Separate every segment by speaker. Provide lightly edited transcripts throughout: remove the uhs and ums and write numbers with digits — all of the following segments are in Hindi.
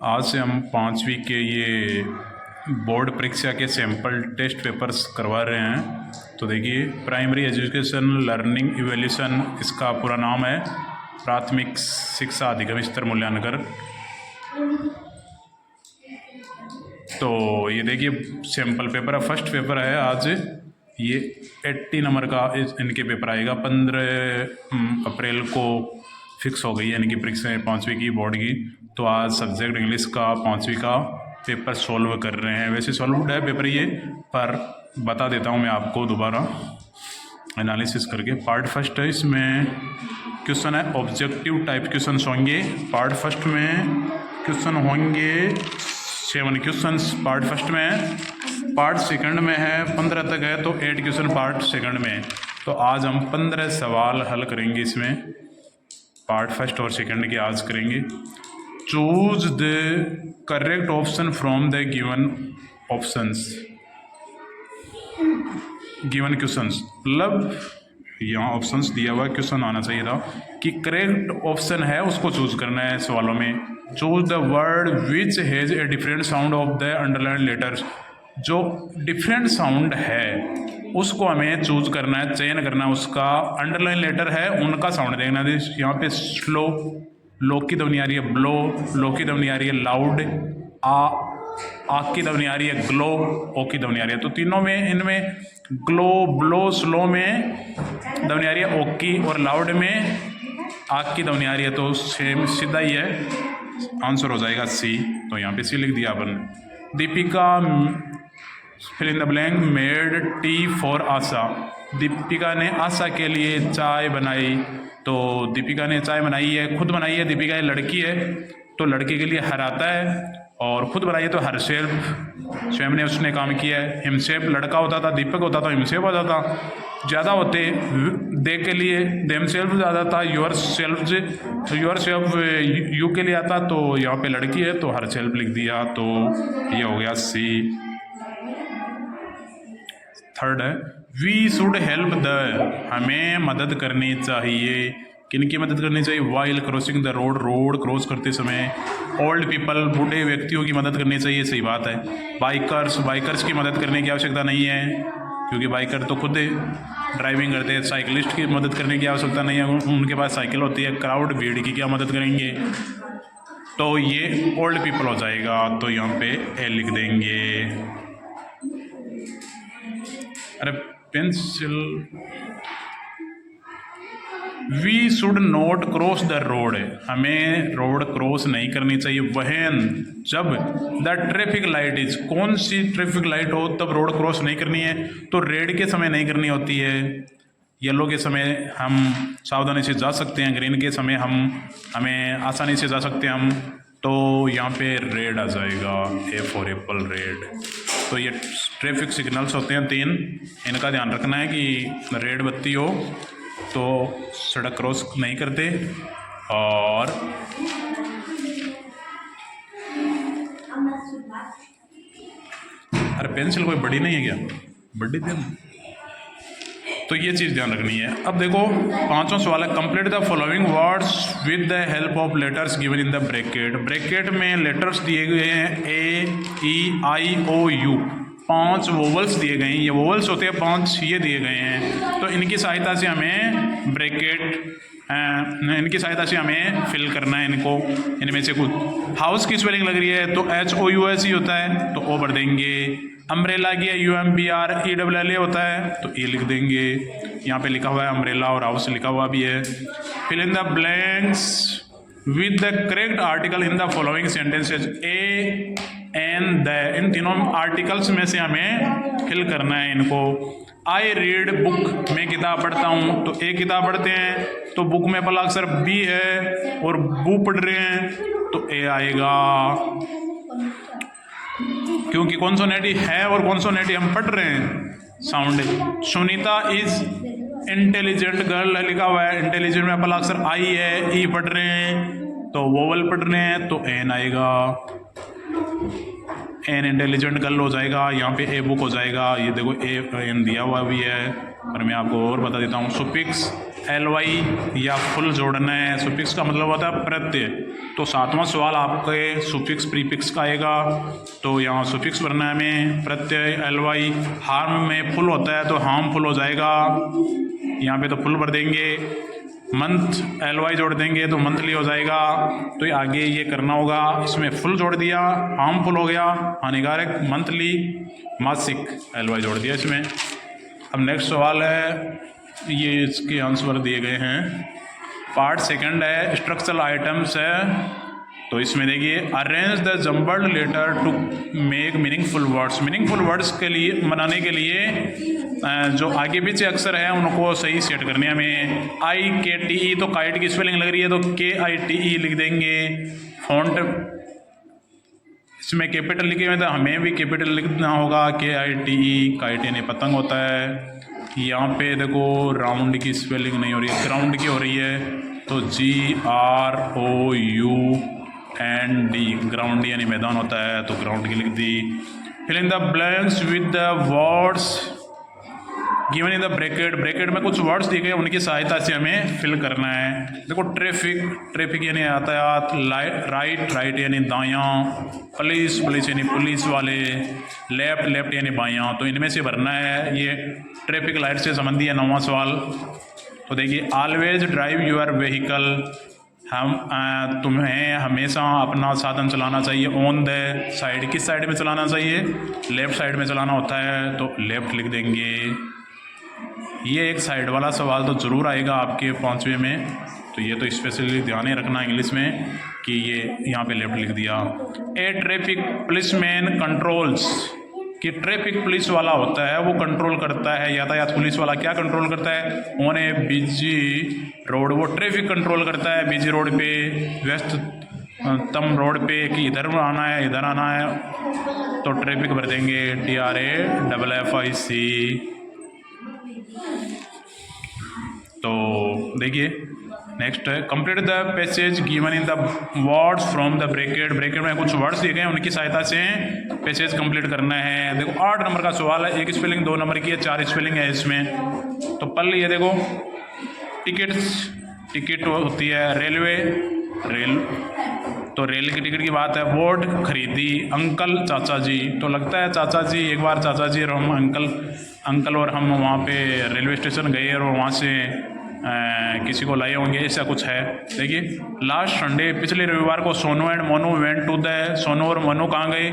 Speaker 1: आज से हम 5वीं के ये बोर्ड परीक्षा के सैम्पल टेस्ट पेपर्स करवा रहे हैं। तो देखिए, प्राइमरी एजुकेशन लर्निंग इवैल्यूएशन इसका पूरा नाम है, प्राथमिक शिक्षा अधिगम स्तर मूल्यांकन। तो ये देखिए सैम्पल पेपर है, फर्स्ट पेपर है आज। ये 80 नंबर का इनके पेपर आएगा। 15 अप्रैल को फिक्स हो गई है इनकी परीक्षाएँ 5वीं की बोर्ड की। तो आज सब्जेक्ट इंग्लिश का 5वीं का पेपर सॉल्व कर रहे हैं। वैसे सॉल्व है पेपर ये, पर बता देता हूँ मैं आपको दोबारा एनालिसिस करके। पार्ट फर्स्ट है, इसमें क्वेश्चन है ऑब्जेक्टिव टाइप क्वेश्चन होंगे। पार्ट फर्स्ट में क्वेश्चन होंगे 7 क्वेश्चंस पार्ट फर्स्ट में। पार्ट सेकंड में है 15 तक है, तो 8 क्वेश्चन पार्ट सेकंड में। तो आज हम 15 सवाल हल करेंगे इसमें, पार्ट फर्स्ट और सेकंड के आज करेंगे। Choose the correct option from the given options, given questions. मतलब यहाँ ऑप्शंस दिया हुआ क्वेश्चन आना चाहिए था कि करेक्ट ऑप्शन है उसको चूज करना है सवालों में। Choose the word which has a different sound of the underline letters. जो डिफरेंट साउंड है उसको हमें चूज करना है, चयन करना है। उसका अंडरलाइन लेटर है उनका साउंड देखना है। यहाँ पे स्लो, लो की ध्वनि आ रही है ब्लो, लो की ध्वनि आ रही है लाउड, आ की ध्वनि आ रही है ग्लो, ओ की ध्वनि आ रही है। तो तीनों में इनमें ग्लो, ब्लो, स्लो में ध्वनि आ रही है ओ की, और लाउड में आग की ध्वनि आ रही है। तो सेम सीधा ही है, आंसर हो जाएगा सी। तो यहाँ पे सी लिख दिया अपन। Deepika fill in the blank made tea for Asha. Deepika ने आशा के लिए चाय बनाई। तो दीपिका ने चाय बनाई है, खुद बनाई है। दीपिका ये लड़की है, तो लड़के के लिए हर आता है, और खुद बनाई है तो हर सेल्फ, स्वयं ने उसने काम किया है। हिमसेप लड़का होता था, दीपक होता था, हिमसेप हो जाता। ज़्यादा होते दे के लिए देम सेल्फ ज़्यादा था, your self, your self you के लिए आता। तो यहाँ पे लड़की है तो हर सेल्फ लिख दिया। तो ये हो गया सी। थर्ड है वी शुड हेल्प द, हमें मदद करनी चाहिए। किन की मदद करनी चाहिए? While crossing the road, road cross करते समय। ओल्ड पीपल, बूढ़े व्यक्तियों की मदद करनी चाहिए, सही बात है। बाइकर्स, बाइकर्स की मदद करने की आवश्यकता नहीं है, क्योंकि बाइकर तो खुद ड्राइविंग करते हैं। साइकिलिस्ट की मदद करने की आवश्यकता नहीं है, उनके पास साइकिल होती है। क्राउड, भीड़ की क्या मदद करेंगे? तो ये ओल्ड पीपल हो जाएगा। तो यहाँ पे ए लिख देंगे। अरे pencil, we should not cross the road, हमें रोड क्रॉस नहीं करनी चाहिए। वहन, जब द ट्रैफिक लाइट इज, कौन सी ट्रैफिक लाइट हो तब रोड क्रॉस नहीं करनी है। तो रेड के समय नहीं करनी होती है, येलो के समय हम सावधानी से जा सकते हैं, ग्रीन के समय हमें आसानी से जा सकते हैं हम। तो यहाँ पे रेड आ जाएगा, ए फॉर एप्पल, रेड। तो ये ट्रैफिक सिग्नल्स होते हैं 3, इनका ध्यान रखना है कि रेड बत्ती हो तो सड़क क्रॉस नहीं करते। और अरे पेंसिल कोई बड़ी नहीं है क्या? बड़ी थी। तो ये चीज़ ध्यान रखनी है। अब देखो 5वां सवाल है, complete the following words with the help of letters given in the bracket. Bracket में लेटर्स दिए गए हैं ए, ई, आई, ओ, यू। 5 वोवल्स दिए गए हैं, ये वोवल्स होते हैं 5, ये दिए गए हैं। तो इनकी सहायता से हमें ब्रैकेट, इनकी सहायता से हमें फिल करना है इनको, इनमें से कुछ। हाउस की स्पेलिंग लग रही है तो HOUS ही होता है, तो ओ भर देंगे। अम्ब्रेला की UMBRELLA होता है, तो ए लिख देंगे। यहाँ पे लिखा हुआ है अम्ब्रेला, और हाउस लिखा हुआ भी है। Fill in the blanks with the correct article in the following sentences. A, an, the, इन तीनों आर्टिकल्स में से हमें फिल करना है इनको। आई रीड बुक, मैं किताब पढ़ता हूँ, तो ए किताब पढ़ते हैं, तो बुक में पहला अक्षर बी है, और बू पढ़ रहे हैं तो ए आएगा, क्योंकि कॉन्सोनेंट है और कॉन्सोनेंट हम पढ़ रहे हैं, sound. Sunita is intelligent girl लिखा हुआ है, इंटेलिजेंट में पहला अक्षर आई है, ई पढ़ रहे हैं तो वोवल पढ़ रहे हैं, तो एन आएगा। एन इंटेलिजेंट गर्ल हो जाएगा। यहाँ पे ए बुक हो जाएगा। ये देखो ए एन दिया हुआ भी है, पर मैं आपको और बता देता हूँ। सुफिक्स ly या फुल जोड़ना है। सुफिक्स का मतलब होता है प्रत्यय। तो 7वां सवाल आपके सुफिक्स प्रीफिक्स का आएगा, तो यहाँ सुफिक्स भरना है हमें, प्रत्यय ly। हार्म में फुल होता है तो हार्मफुल हो जाएगा, यहाँ पे तो फुल भर देंगे। मंथ ly जोड़ देंगे तो मंथली हो जाएगा। तो ये आगे ये करना होगा, इसमें फुल जोड़ दिया, हार्मफुल हो गया, हानिकारक, मंथली, मासिक ly जोड़ दिया इसमें। अब नेक्स्ट सवाल है, ये इसके आंसर दिए गए हैं। पार्ट सेकंड है, स्ट्रक्चरल आइटम्स है। तो इसमें देखिए, arrange the jumbled letter to make meaningful words. Meaningful words के लिए बनाने के लिए जो आगे पीछे अक्षर है उनको सही सेट करने हैं हमें। IKTE तो काइट की स्पेलिंग लग रही है तो KITE लिख देंगे। फॉन्ट इसमें कैपिटल लिखे हुए तो हमें भी कैपिटल लिखना होगा, KITE। काइट यानी पतंग होता है। यहाँ पे देखो राउंड की स्पेलिंग नहीं हो रही है, ग्राउंड की हो रही है, तो GROUND, ग्राउंड यानी मैदान होता है, तो ग्राउंड की लिख दी। Fill in the blanks with the words given in the bracket. Bracket में कुछ वर्ड्स दिए गए, उनकी सहायता से हमें फिल करना है। देखो ट्रैफिक यानी यातायात, राइट यानी दायां, पुलिस यानी पुलिस वाले, लेफ्ट यानी बायां। तो इनमें से भरना है, ये ट्रैफिक लाइट से संबंधी है 9वां सवाल। तो देखिए, ऑलवेज ड्राइव योर व्हीकल। तुम्हें हमेशा अपना साधन चलाना चाहिए ऑन द साइड। किस साइड में चलाना चाहिए? लेफ्ट साइड में चलाना होता है, तो लेफ्ट लिख देंगे। ये एक साइड वाला सवाल तो ज़रूर आएगा आपके 5वें में, तो ये तो स्पेशली ध्यान ही रखना इंग्लिश में कि ये यहाँ पे लेफ्ट लिख दिया। ए ट्रैफिक पुलिसमैन कंट्रोल्स, कि ट्रैफिक पुलिस वाला होता है वो कंट्रोल करता है, यातायात पुलिस वाला क्या कंट्रोल करता है? ऑन ए बिजी रोड, वो ट्रैफिक कंट्रोल करता है बिजी रोड पे, व्यस्त तम रोड पे, कि इधर आना है इधर आना है, तो ट्रैफिक भर देंगे TRAFFIC। तो देखिए नेक्स्ट है, complete the passage given in the words from the bracket. Bracket में कुछ वर्ड्स दिए गए हैं, उनकी सहायता से पैसेज कंप्लीट करना है। देखो 8 नंबर का सवाल है, 1 स्पेलिंग 2 नंबर की है, 4 स्पेलिंग है इसमें। तो पल ये देखो, टिकट होती है, तो रेल की टिकट की बात है। बोर्ड खरीदी, अंकल चाचा जी, तो लगता है चाचा जी, एक बार चाचा जी और हम अंकल और हम वहाँ पे रेलवे स्टेशन गए और वहाँ से किसी को लाए होंगे, ऐसा कुछ है। देखिए, लास्ट संडे, पिछले रविवार को Sonu and Monu went to the, Sonu और मोनू कहाँ गए?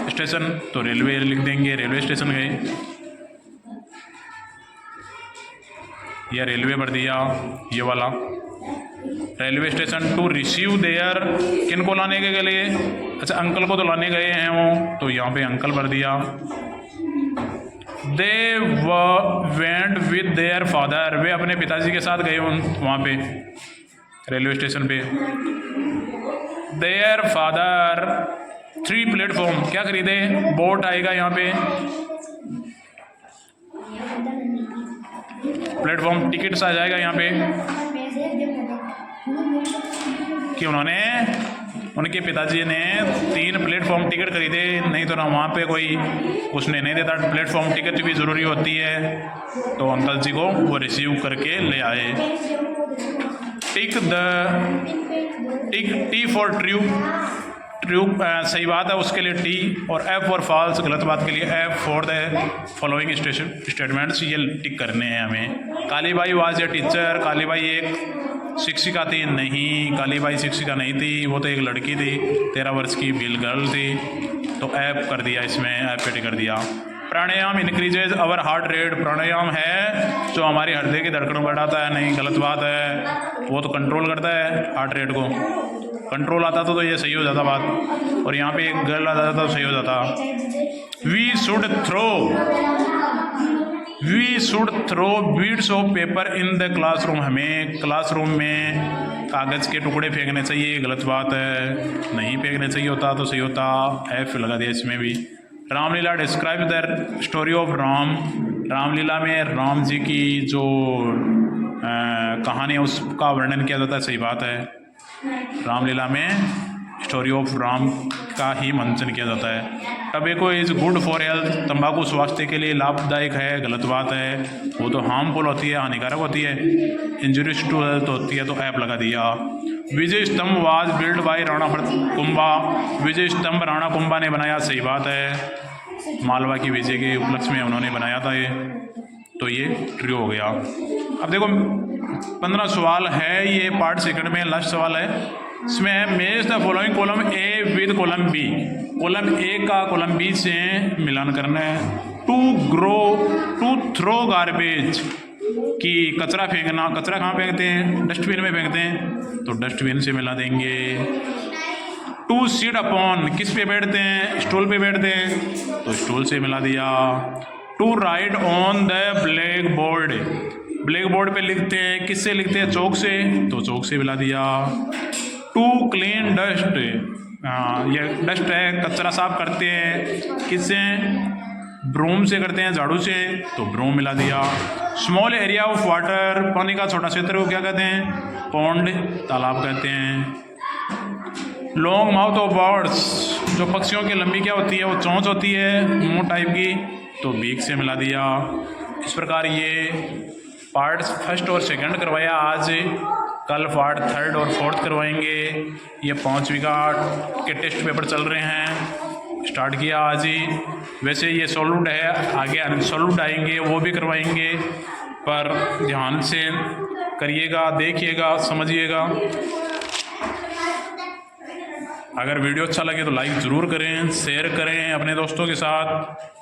Speaker 1: स्टेशन, तो रेलवे लिख देंगे, रेलवे स्टेशन गए, या रेलवे भर दिया ये वाला। Railway station to receive there, किन को लाने के लिए? अच्छा, अंकल को तो लाने गए हैं वो, तो यहाँ पे अंकल भर दिया। They went with their father, वे अपने पिताजी के साथ गए वहाँ पे रेलवे स्टेशन पे। देयर फादर 3 प्लेटफॉर्म, क्या खरीदे? बोट आएगा यहाँ पे, प्लेटफॉर्म टिकट्स आ जाएगा यहाँ पे, कि उनके पिताजी ने 3 प्लेटफॉर्म टिकट खरीदे, नहीं तो ना वहाँ पे कोई उसने नहीं देता। प्लेटफॉर्म टिकट भी ज़रूरी होती है, तो अंकल जी को वो रिसीव करके ले आए। टी फॉर ट्रू, सही बात है उसके लिए टी, और F फॉर फॉल्स, गलत बात के लिए F for the following statements, ये टिक करने हैं हमें। Kali Bai was a teacher, Kali Bai एक शिक्षिका थी? नहीं, काली बाई शिक्षिका नहीं थी, वो तो एक लड़की थी, 13 वर्ष की बिल गर्ल थी, तो F कर दिया इसमें, F पे टिक कर दिया। प्राणायाम इंक्रीजेज अवर हार्ट रेट, प्राणायाम है जो हमारी हृदय की धड़कन बढ़ाता है, नहीं गलत बात है, वो तो कंट्रोल करता है हार्ट रेट को। कंट्रोल आता तो ये सही हो जाता बात, और यहाँ पे एक गर्ल आ जाता तो सही हो जाता। We should throw beads of paper in the classroom, हमें क्लासरूम में कागज़ के टुकड़े फेंकने चाहिए, गलत बात है, नहीं फेंकने चाहिए होता तो सही होता, F लगा दिया इसमें भी। Ramlila describe the story of Ram, Ramlila में राम जी की जो कहानी है उसका वर्णन किया जाता है, सही बात है। रामलीला में स्टोरी ऑफ राम का ही मंचन किया जाता है। Tobacco is good for health, तंबाकू स्वास्थ्य के लिए लाभदायक है, गलत बात है, वो तो हार्मफुल होती है, हानिकारक होती है। इंजurious टू हेल्थ होती है, तो ऐप लगा दिया। Vijay Stambh was build by Rana Kumbha, Vijay Stambh Rana Kumbha ने बनाया, सही बात है, मालवा की विजय के उपलक्ष्य में उन्होंने बनाया था ये, तो ये ट्रू हो गया। अब देखो 15 सवाल है, ये पार्ट सेकंड में लास्ट सवाल है। इसमें है match the following column A with column B, column A का कॉलम बी से मिलान करना है। टू थ्रो गार्बेज, कि कचरा फेंकना, कचरा कहाँ फेंकते हैं, डस्टबिन में फेंकते हैं, तो डस्टबिन से मिला देंगे। टू सीट अपॉन, किस पे बैठते हैं, स्टूल पे बैठते हैं, तो स्टूल से मिला दिया। To write on the black board, black board पे लिखते हैं, किससे लिखते हैं, चौक से, तो चौक से मिला दिया। टू क्लीन डस्ट, ये डस्ट है, कचरा साफ करते हैं, किससे, ब्रूम से करते हैं, झाड़ू से, तो ब्रूम मिला दिया। स्मॉल एरिया ऑफ वाटर, पानी का छोटा क्षेत्र को क्या कहते हैं, पॉन्ड, तालाब कहते हैं। लॉन्ग माउथ ऑफ बर्ड्स, जो पक्षियों की लंबी क्या होती है, वो चोंच होती है, मुंह टाइप की, तो बीक से मिला दिया। इस प्रकार ये पार्ट फर्स्ट और सेकंड करवाया आज, कल पार्ट थर्ड और फोर्थ करवाएंगे। ये 5वीं का के टेस्ट पेपर चल रहे हैं, स्टार्ट किया आज ही। वैसे ये सॉल्यूट है, आगे अनसॉल्यूट आएंगे, वो भी करवाएंगे, पर ध्यान से करिएगा, देखिएगा, समझिएगा। अगर वीडियो अच्छा लगे तो लाइक ज़रूर करें, शेयर करें अपने दोस्तों के साथ।